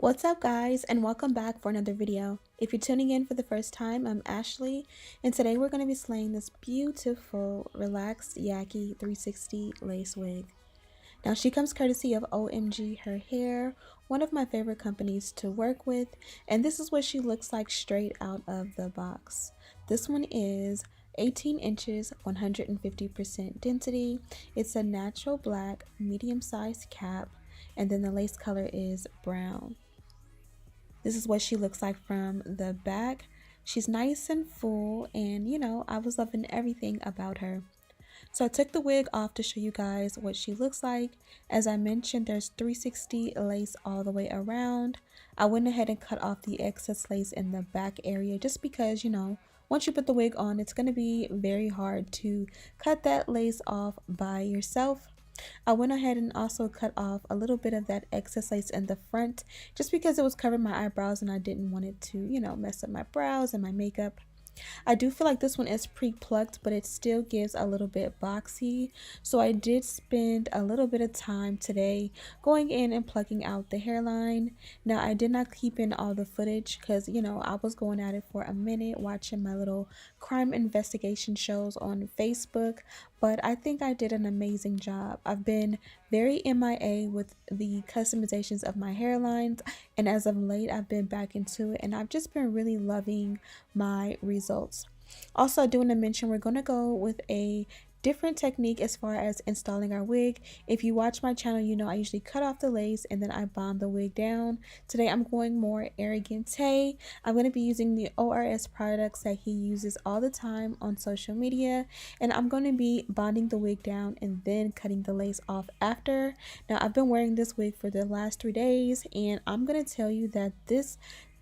What's up guys, and welcome back for another video. If you're tuning in for the first time, I'm Ashley, and today we're going to be slaying this beautiful relaxed Yaki 360 lace wig. Now she comes courtesy of OMGHerHair, one of my favorite companies to work with, and this is what she looks like straight out of the box. This one is 18 inches, 150% density. It's a natural black, medium-sized cap, and then the lace color is brown. This is what she looks like from the back. She's nice and full, and I was loving everything about her. So I took the wig off to show you guys what she looks like. As I mentioned, there's 360 lace all the way around. I went ahead and cut off the excess lace in the back area just because, once you put the wig on, it's going to be very hard to cut that lace off by yourself. I went ahead and also cut off a little bit of that excess lace in the front just because it was covering my eyebrows and I didn't want it to, mess up my brows and my makeup. I do feel like this one is pre-plucked, but it still gives a little bit boxy. So I did spend a little bit of time today going in and plucking out the hairline. Now I did not keep in all the footage because, I was going at it for a minute watching my little crime investigation shows on Facebook. But I think I did an amazing job. I've been very MIA with the customizations of my hairlines, and as of late I've been back into it and I've just been really loving my results. Also, I do want to mention we're going to go with a different technique as far as installing our wig. If you watch my channel, you know I usually cut off the lace and then I bond the wig down. Today I'm going more arrogante. I'm going to be using the ORS products that he uses all the time on social media, and I'm going to be bonding the wig down and then cutting the lace off after. Now I've been wearing this wig for the last 3 days and I'm going to tell you that this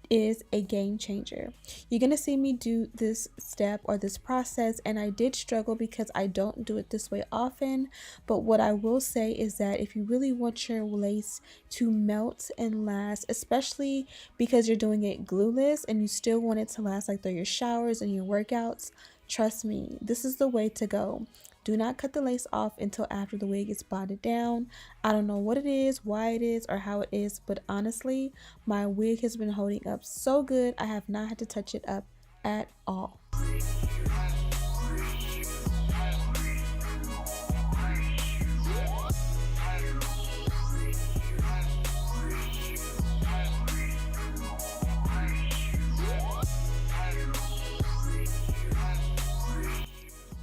is a game changer. You're gonna see me do this step or this process, and I did struggle because I don't do it this way often, but what I will say is that if you really want your lace to melt and last, especially because you're doing it glueless and you still want it to last like through your showers and your workouts, trust me, this is the way to go. Do not cut the lace off until after the wig is bonded down. I don't know what it is, why it is, or how it is, but honestly, my wig has been holding up so good. I have not had to touch it up at all.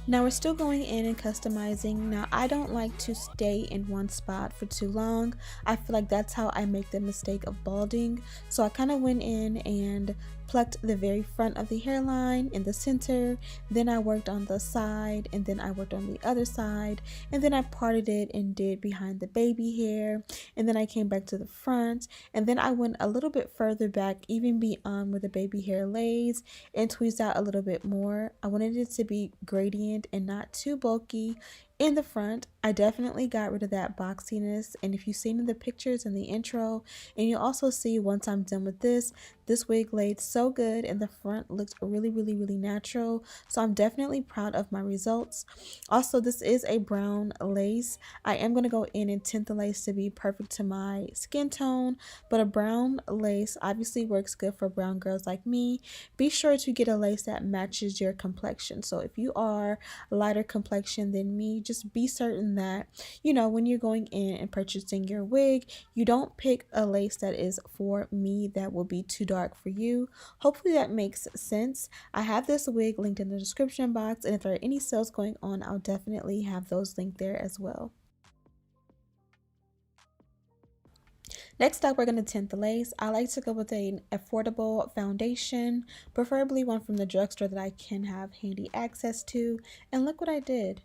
Now we're still going in and customizing. Now I don't like to stay in one spot for too long. I feel like that's how I make the mistake of balding. So I kind of went in and plucked the very front of the hairline in the center, then I worked on the side, and then I worked on the other side, and then I parted it and did behind the baby hair, and then I came back to the front, and then I went a little bit further back even beyond where the baby hair lays and tweezed out a little bit more. I wanted it to be gradient and not too bulky in the front. I definitely got rid of that boxiness, and if you've seen in the pictures in the intro, and you'll also see once I'm done with this wig laid so good and the front looks really natural. So I'm definitely proud of my results. Also, this is a brown lace. I am going to go in and tint the lace to be perfect to my skin tone, but a brown lace obviously works good for brown girls like me. Be sure to get a lace that matches your complexion. So if you are lighter complexion than me, just be certain that when you're going in and purchasing your wig, you don't pick a lace that is for me that will be too dark for you. Hopefully that makes sense. I have this wig linked in the description box, and if there are any sales going on, I'll definitely have those linked there as well. Next up, we're going to tint the lace. I like to go with an affordable foundation, preferably one from the drugstore that I can have handy access to, and look what I did.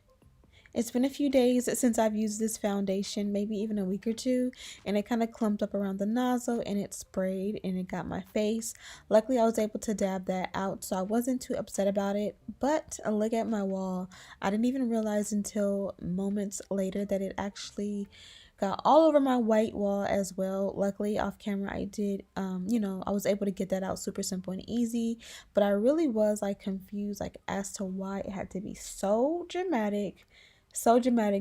It's been a few days since I've used this foundation, maybe even a week or two, and it kind of clumped up around the nozzle and it sprayed and it got my face. Luckily, I was able to dab that out, so I wasn't too upset about it, but look at my wall. I didn't even realize until moments later that it actually got all over my white wall as well. Luckily, off camera, I did, I was able to get that out super simple and easy, but I really was like confused as to why it had to be so dramatic,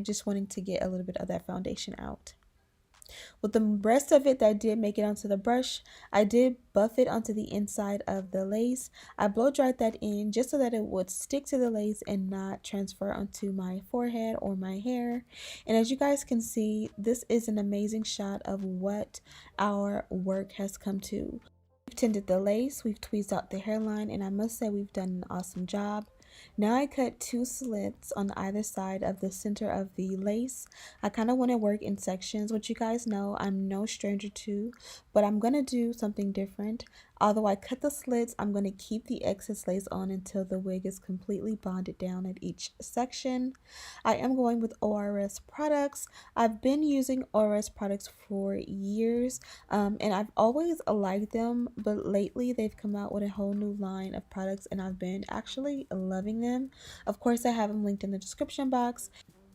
just wanting to get a little bit of that foundation out. With the rest of it that did make it onto the brush, I did buff it onto the inside of the lace. I blow dried that in just so that it would stick to the lace and not transfer onto my forehead or my hair. And as you guys can see, this is an amazing shot of what our work has come to. We've tinted the lace, we've tweezed out the hairline, and I must say we've done an awesome job. Now I cut 2 slits on either side of the center of the lace. I kind of want to work in sections, which you guys know I'm no stranger to, but I'm going to do something different. Although I cut the slits, I'm going to keep the excess lace on until the wig is completely bonded down at each section. I am going with ORS products. I've been using ORS products for years, and I've always liked them, but lately they've come out with a whole new line of products and I've been actually loving them. Of course, I have them linked in the description box.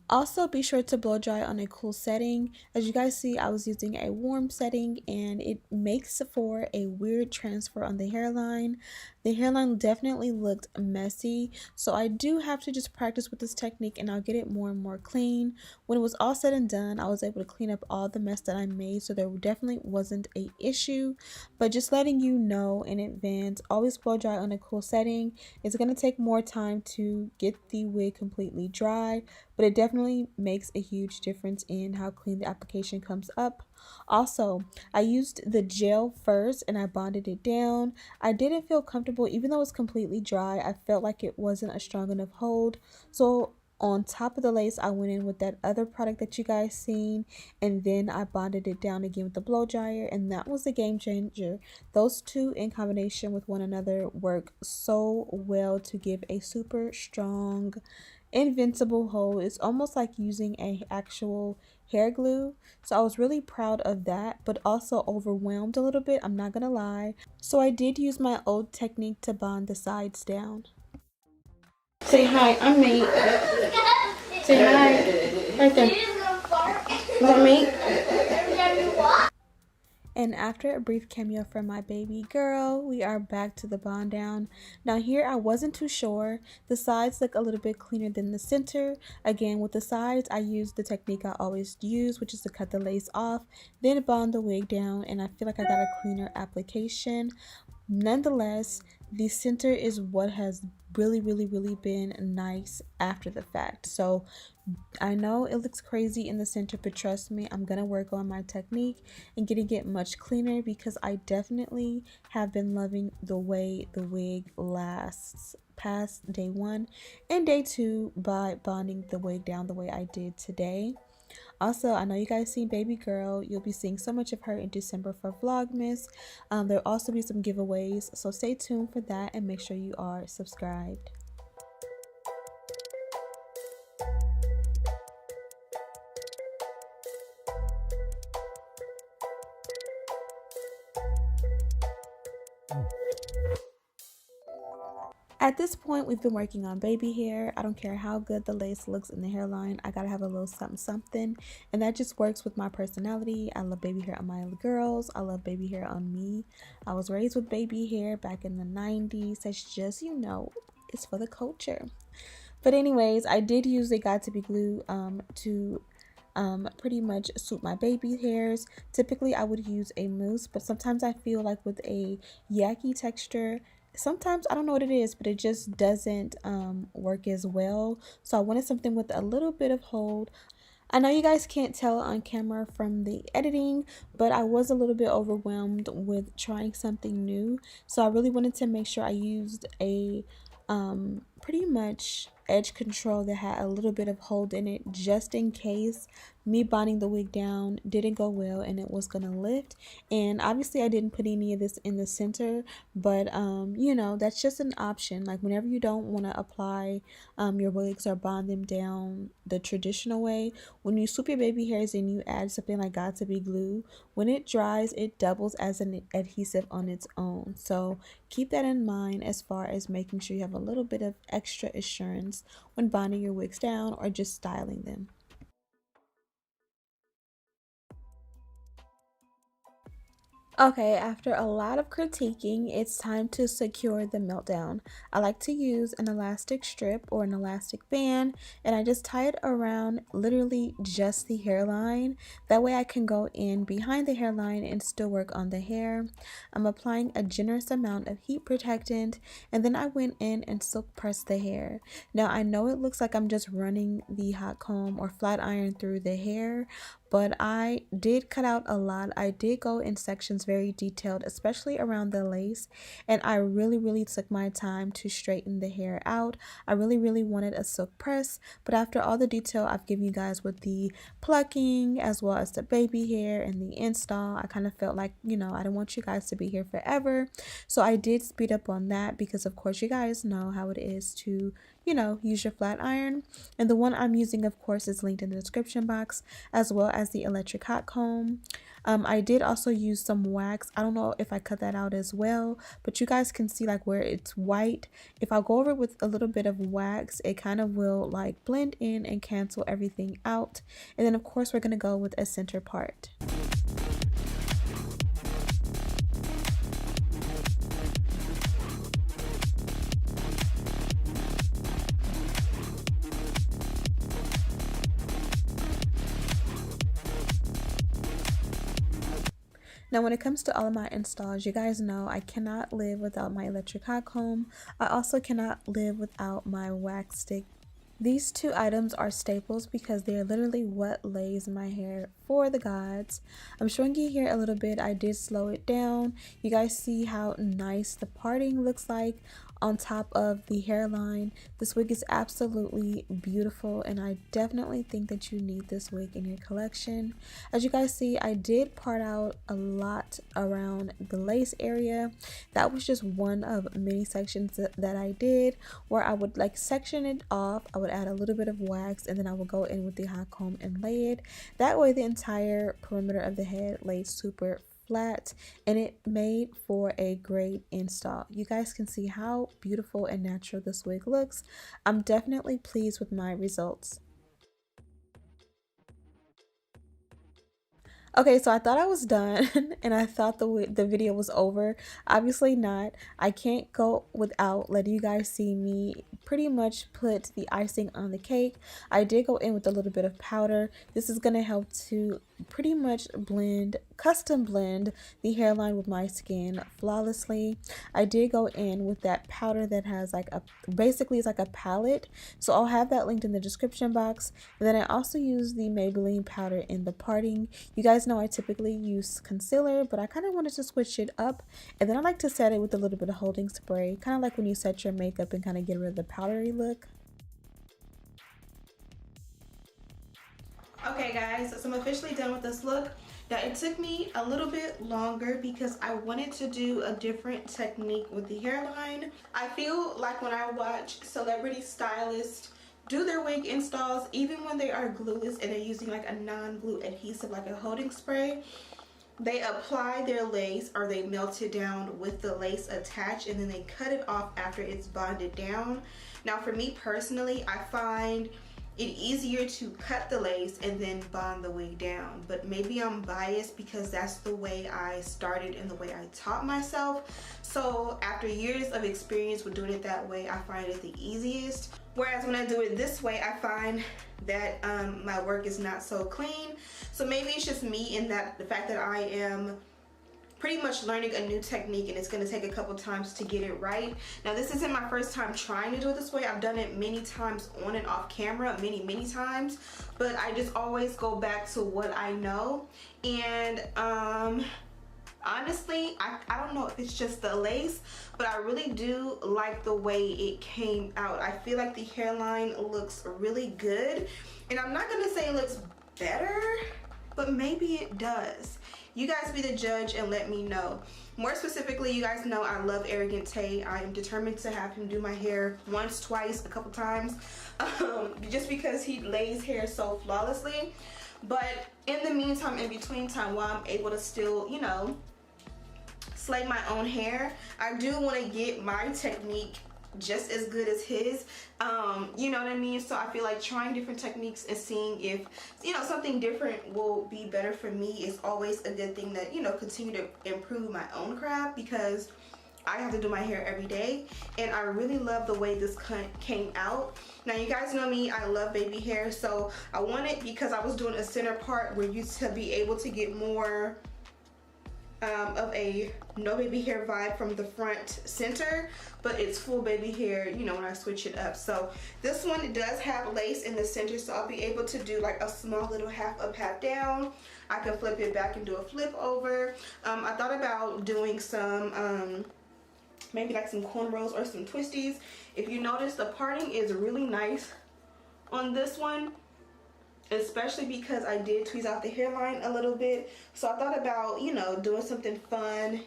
Also, be sure to blow dry on a cool setting. As you guys see, I was using a warm setting and it makes for a weird transfer on the hairline. The hairline definitely looked messy, so I do have to just practice with this technique and I'll get it more and more clean. When it was all said and done, I was able to clean up all the mess that I made, so there definitely wasn't a issue. But just letting you know in advance, always blow dry on a cool setting. It's going to take more time to get the wig completely dry, but it definitely makes a huge difference in how clean the application comes up. Also, I used the gel first and I bonded it down. I didn't feel comfortable, even though it was completely dry, I felt like it wasn't a strong enough hold. So on top of the lace, I went in with that other product that you guys seen, and then I bonded it down again with the blow dryer, and that was a game changer. Those two in combination with one another work so well to give a super strong invincible hold. It's almost like using a actual hair glue. So I was really proud of that, but also overwhelmed a little bit, I'm not gonna lie. So I did use my old technique to bond the sides down. Say hi, I'm me. Say hi. Right there. Is that me? And after a brief cameo from my baby girl, we are back to the bond down. Now here I wasn't too sure. The sides look a little bit cleaner than the center. Again, with the sides, I used the technique I always use, which is to cut the lace off, then bond the wig down, and I feel like I got a cleaner application. Nonetheless, the center is what has really been nice after the fact. So I know it looks crazy in the center, but trust me, I'm gonna work on my technique and getting it much cleaner, because I definitely have been loving the way the wig lasts past day 1 and day 2 by bonding the wig down the way I did today. Also, I know you guys seen baby girl. You'll be seeing so much of her in December for Vlogmas. There'll also be some giveaways, so stay tuned for that and make sure you are subscribed. At this point, we've been working on baby hair. I don't care how good the lace looks in the hairline, I gotta have a little something, and that just works with my personality. I love baby hair on my girls. I love baby hair on me. I was raised with baby hair back in the 90s. That's just, you know, it's for the culture. But anyways, I did use a Got to Be glue to pretty much suit my baby hairs. Typically I would use a mousse, but sometimes I feel like with a Yaki texture, sometimes I don't know what it is, but it just doesn't work as well. So I wanted something with a little bit of hold. I know you guys can't tell on camera from the editing, but I was a little bit overwhelmed with trying something new. So I really wanted to make sure I used a pretty much edge control that had a little bit of hold in it, just in case me bonding the wig down didn't go well and it was gonna lift. And obviously I didn't put any of this in the center, but you know, that's just an option. Like whenever you don't want to apply your wigs or bond them down the traditional way, when you swoop your baby hairs and you add something like Got to Be glue, when it dries it doubles as an adhesive on its own. So keep that in mind as far as making sure you have a little bit of extra assurance when bonding your wigs down or just styling them. Okay, after a lot of critiquing, it's time to secure the meltdown. I like to use an elastic strip or an elastic band, and I just tie it around literally just the hairline. That way I can go in behind the hairline and still work on the hair. I'm applying a generous amount of heat protectant, and then I went in and silk pressed the hair. Now I know it looks like I'm just running the hot comb or flat iron through the hair, but I did cut out a lot. I did go in sections very detailed, especially around the lace, and I really took my time to straighten the hair out. I really wanted a silk press, but after all the detail I've given you guys with the plucking as well as the baby hair and the install, I kind of felt like, you know, I didn't want you guys to be here forever, so I did speed up on that because of course you guys know how it is to, you know, use your flat iron. And the one I'm using of course is linked in the description box, as well as the electric hot comb. I did also use some wax. I don't know if I cut that out as well, but you guys can see like where it's white. If I go over it with a little bit of wax, it kind of will like blend in and cancel everything out. And then of course we're gonna go with a center part. Now when it comes to all of my installs, you guys know I cannot live without my electric hot comb. I also cannot live without my wax stick. These two items are staples because they are literally what lays my hair for the gods. I'm showing you here a little bit. I did slow it down. You guys see how nice the parting looks like on top of the hairline. This wig is absolutely beautiful, and I definitely think that you need this wig in your collection. As you guys see, I did part out a lot around the lace area. That was just one of many sections that I did, where I would like section it off. I would add a little bit of wax, and then I would go in with the hot comb and lay it. That way the entire perimeter of the head laid super flat, and it made for a great install. You guys can see how beautiful and natural this wig looks. I'm definitely pleased with my results. Okay, so I thought I was done and I thought the video was over. Obviously not. I can't go without letting you guys see me pretty much put the icing on the cake. I did go in with a little bit of powder. This is going to help to pretty much custom blend the hairline with my skin flawlessly. I did go in with that powder that has like basically it's like a palette. So I'll have that linked in the description box. And then I also use the Maybelline powder in the parting. You guys know I typically use concealer, but I kind of wanted to switch it up. And then I like to set it with a little bit of holding spray, kind of like when you set your makeup and kind of get rid of the powdery look. Okay guys, so I'm officially done with this look. Now it took me a little bit longer because I wanted to do a different technique with the hairline. I feel like when I watch celebrity stylists do their wig installs, even when they are glueless and they're using like a non-glue adhesive like a holding spray, they apply their lace or they melt it down with the lace attached, and then they cut it off after it's bonded down. Now for me personally, I find it easier to cut the lace and then bond the wig down, but maybe I'm biased because that's the way I started and the way I taught myself. So after years of experience with doing it that way, I find it the easiest. Whereas when I do it this way, I find that my work is not so clean. So maybe it's just me in that the fact that I am pretty much learning a new technique, and it's going to take a couple times to get it right. Now this isn't my first time trying to do it this way. I've done it many times on and off camera, many times, but I just always go back to what I know. And honestly, I don't know if it's just the lace, but I really do like the way it came out. I feel like the hairline looks really good, and I'm not gonna say it looks better, but maybe it does. You guys be the judge and let me know. More specifically, you guys know I love Arrogant Tay. I am determined to have him do my hair once, twice, a couple times, just because he lays hair so flawlessly. But in the meantime, in between time, while I'm able to still, you know, slay my own hair, I do want to get my technique just as good as his. You know what I mean? So I feel like trying different techniques and seeing if, you know, something different will be better for me is always a good thing, that, you know, continue to improve my own craft, because I have to do my hair every day, and I really love the way this cut came out. Now you guys know me, I love baby hair, so I wanted, because I was doing a center part where you to be able to get more of a no baby hair vibe from the front center, but it's full baby hair, you know, when I switch it up. So this one does have lace in the center, so I'll be able to do like a small little half up, half down. I can flip it back and do a flip over. I thought about doing some maybe like some cornrows or some twisties. If you notice, the parting is really nice on this one, especially because I did tweeze out the hairline a little bit. So I thought about, you know, doing something fun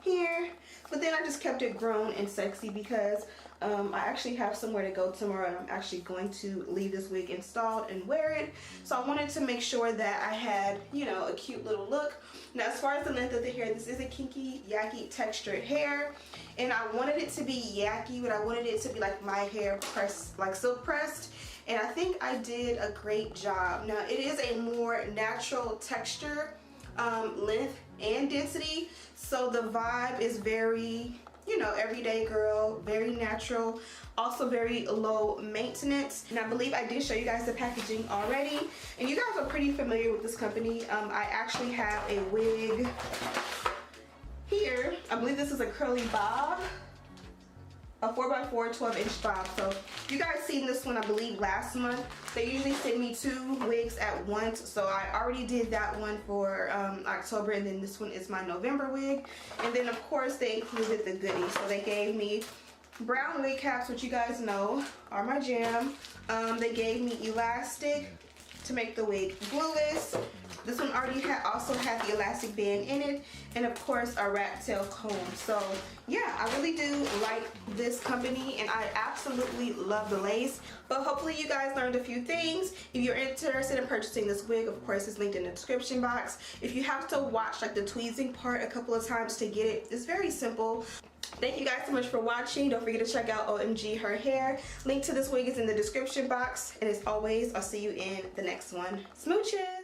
here, but then I just kept it grown and sexy because I actually have somewhere to go tomorrow, and I'm actually going to leave this wig installed and wear it. So I wanted to make sure that I had, you know, a cute little look. Now as far as the length of the hair, this is a kinky Yaki textured hair, and I wanted it to be Yaki, but I wanted it to be like my hair pressed, like silk pressed, and I think I did a great job. Now it is a more natural texture, length and density, so the vibe is very, you know, everyday girl, very natural, also very low maintenance. And I believe I did show you guys the packaging already, and you guys are pretty familiar with this company. I actually have a wig here. I believe this is a curly bob, a 4x4 12-inch bob. So you guys seen this one, I believe, last month. They usually send me 2 wigs at once, so I already did that one for October, and then this one is my November wig. And then of course they included the goodies. So they gave me brown wig caps, which you guys know are my jam. They gave me elastic to make the wig glueless. This one already also had the elastic band in it, and of course a rat tail comb. So yeah, I really do like this company, and I absolutely love the lace. But hopefully you guys learned a few things. If you're interested in purchasing this wig, of course it's linked in the description box. If you have to watch like the tweezing part a couple of times to get it, it's very simple. Thank you guys so much for watching. Don't forget to check out OMGHerHair. Link to this wig is in the description box. And as always, I'll see you in the next one. Smooches!